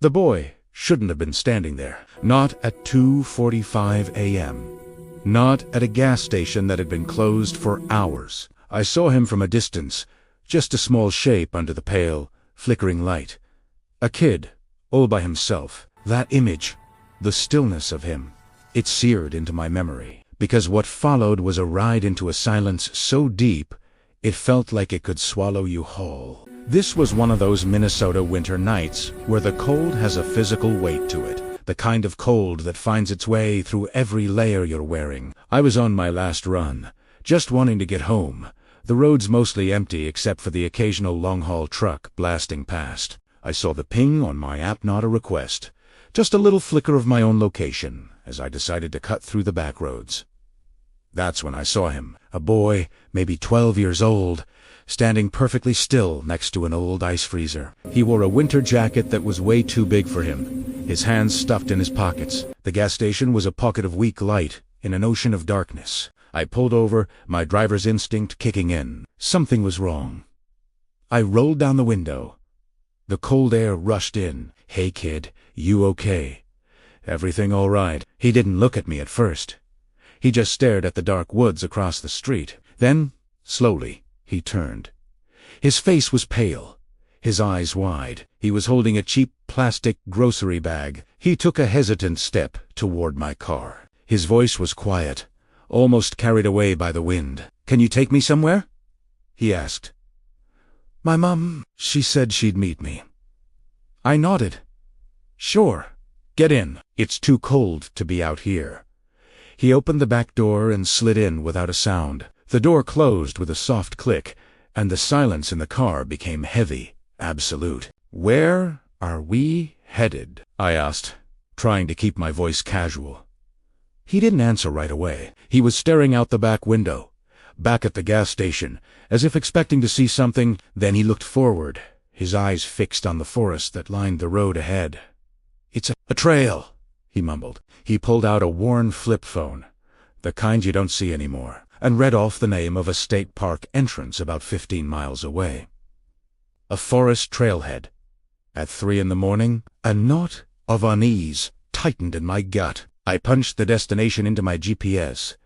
The boy shouldn't have been standing there. Not at 2:45 a.m. Not at a gas station that had been closed for hours. I saw him from a distance, just a small shape under the pale, flickering light. A kid, all by himself. That image, the stillness of him, it seared into my memory, because what followed was a ride into a silence so deep, it felt like it could swallow you whole. This was one of those Minnesota winter nights where the cold has a physical weight to it, the kind of cold that finds its way through every layer you're wearing. I was on my last run, just wanting to get home, the roads mostly empty except for the occasional long-haul truck blasting past. I saw the ping on my app, not a request, just a little flicker of my own location, as I decided to cut through the back roads. That's when I saw him, a boy, maybe 12 years old, standing perfectly still next to an old ice freezer. He wore a winter jacket that was way too big for him, his hands stuffed in his pockets. The gas station was a pocket of weak light in an ocean of darkness. I pulled over, my driver's instinct kicking in. Something was wrong. I rolled down the window. The cold air rushed in. "Hey kid, you okay?" "Everything all right." He didn't look at me at first. He just stared at the dark woods across the street. Then, slowly, he turned. His face was pale, his eyes wide. He was holding a cheap plastic grocery bag. He took a hesitant step toward my car. His voice was quiet, almost carried away by the wind. "Can you take me somewhere?" he asked. "My mom, she said she'd meet me." I nodded. "Sure, get in. It's too cold to be out here." He opened the back door and slid in without a sound. The door closed with a soft click, and the silence in the car became heavy, absolute. "Where are we headed?" I asked, trying to keep my voice casual. He didn't answer right away. He was staring out the back window, back at the gas station, as if expecting to see something. Then he looked forward, his eyes fixed on the forest that lined the road ahead. "It's a trail," he mumbled. He pulled out a worn flip phone, the kind you don't see anymore, and read off the name of a state park entrance about 15 miles away. A forest trailhead. At 3 a.m, a knot of unease tightened in my gut. I punched the destination into my GPS.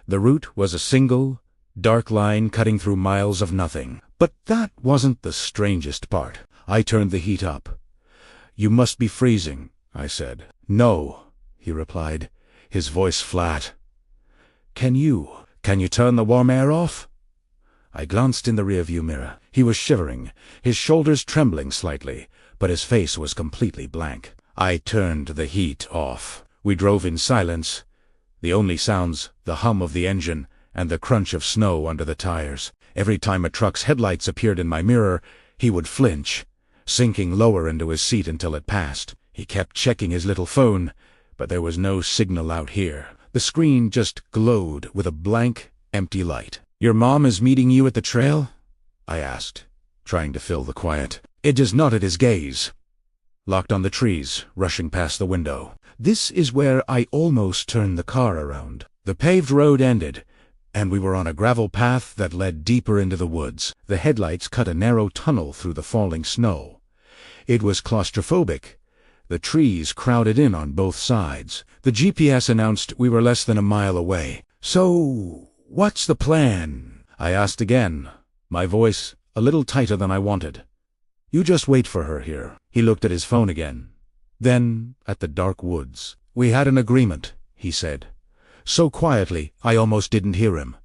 The route was a single, dark line cutting through miles of nothing. But that wasn't the strangest part. I turned the heat up. "You must be freezing," I said. "No," he replied, his voice flat. Can you turn the warm air off?" I glanced in the rearview mirror. He was shivering, his shoulders trembling slightly, but his face was completely blank. I turned the heat off. We drove in silence, the only sounds the hum of the engine and the crunch of snow under the tires. Every time a truck's headlights appeared in my mirror, he would flinch, sinking lower into his seat until it passed. He kept checking his little phone, but there was no signal out here. The screen just glowed with a blank, empty light. "Your mom is meeting you at the trail?" I asked, trying to fill the quiet. It just nodded his gaze, locked on the trees, rushing past the window. This is where I almost turned the car around. The paved road ended, and we were on a gravel path that led deeper into the woods. The headlights cut a narrow tunnel through the falling snow. It was claustrophobic. The trees crowded in on both sides. The GPS announced we were less than a mile away. "So, what's the plan?" I asked again, my voice a little tighter than I wanted. "You just wait for her here." He looked at his phone again, then at the dark woods. "We had an agreement," he said, so quietly I almost didn't hear him.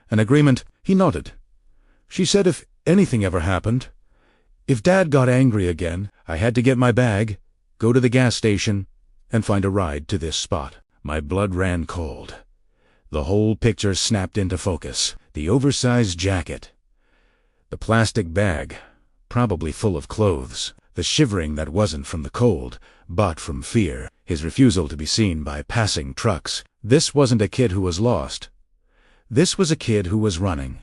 "An agreement?" He nodded. "She said if anything ever happened, if Dad got angry again, I had to get my bag, go to the gas station, and find a ride to this spot." My blood ran cold. The whole picture snapped into focus. The oversized jacket, the plastic bag, probably full of clothes, the shivering that wasn't from the cold, but from fear, his refusal to be seen by passing trucks. This wasn't a kid who was lost. This was a kid who was running.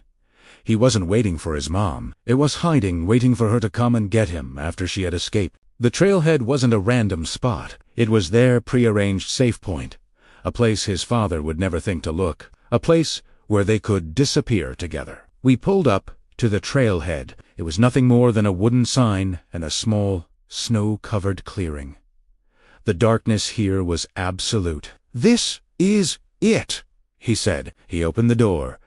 He wasn't waiting for his mom. It was hiding, waiting for her to come and get him after she had escaped. The trailhead wasn't a random spot. It was their prearranged safe point, a place his father would never think to look, a place where they could disappear together. We pulled up to the trailhead. It was nothing more than a wooden sign and a small, snow-covered clearing. The darkness here was absolute. "This is it," he said. He opened the door,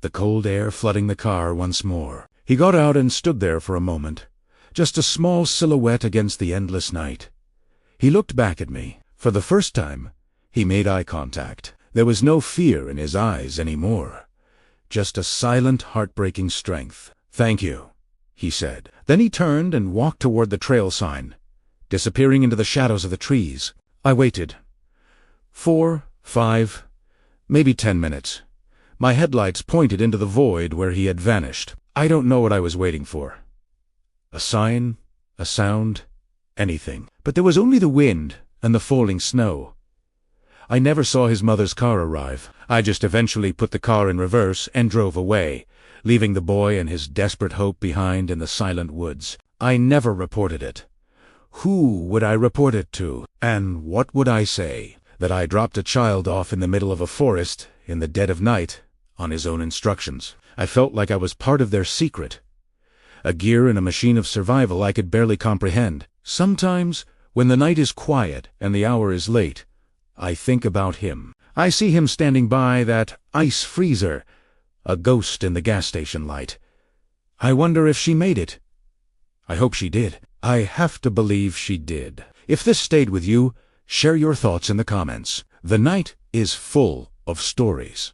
the cold air flooding the car once more. He got out and stood there for a moment, just a small silhouette against the endless night. He looked back at me. For the first time, he made eye contact. There was no fear in his eyes anymore, just a silent, heartbreaking strength. "Thank you," he said. Then he turned and walked toward the trail sign, disappearing into the shadows of the trees. I waited. 4, 5, maybe 10 minutes. My headlights pointed into the void where he had vanished. I don't know what I was waiting for. A sign, a sound, anything. But there was only the wind and the falling snow. I never saw his mother's car arrive. I just eventually put the car in reverse and drove away, leaving the boy and his desperate hope behind in the silent woods. I never reported it. Who would I report it to? And what would I say? That I dropped a child off in the middle of a forest, in the dead of night, on his own instructions. I felt like I was part of their secret, a gear in a machine of survival I could barely comprehend. Sometimes, when the night is quiet and the hour is late, I think about him. I see him standing by that ice freezer, a ghost in the gas station light. I wonder if she made it. I hope she did. I have to believe she did. If this stayed with you, share your thoughts in the comments. The night is full of stories.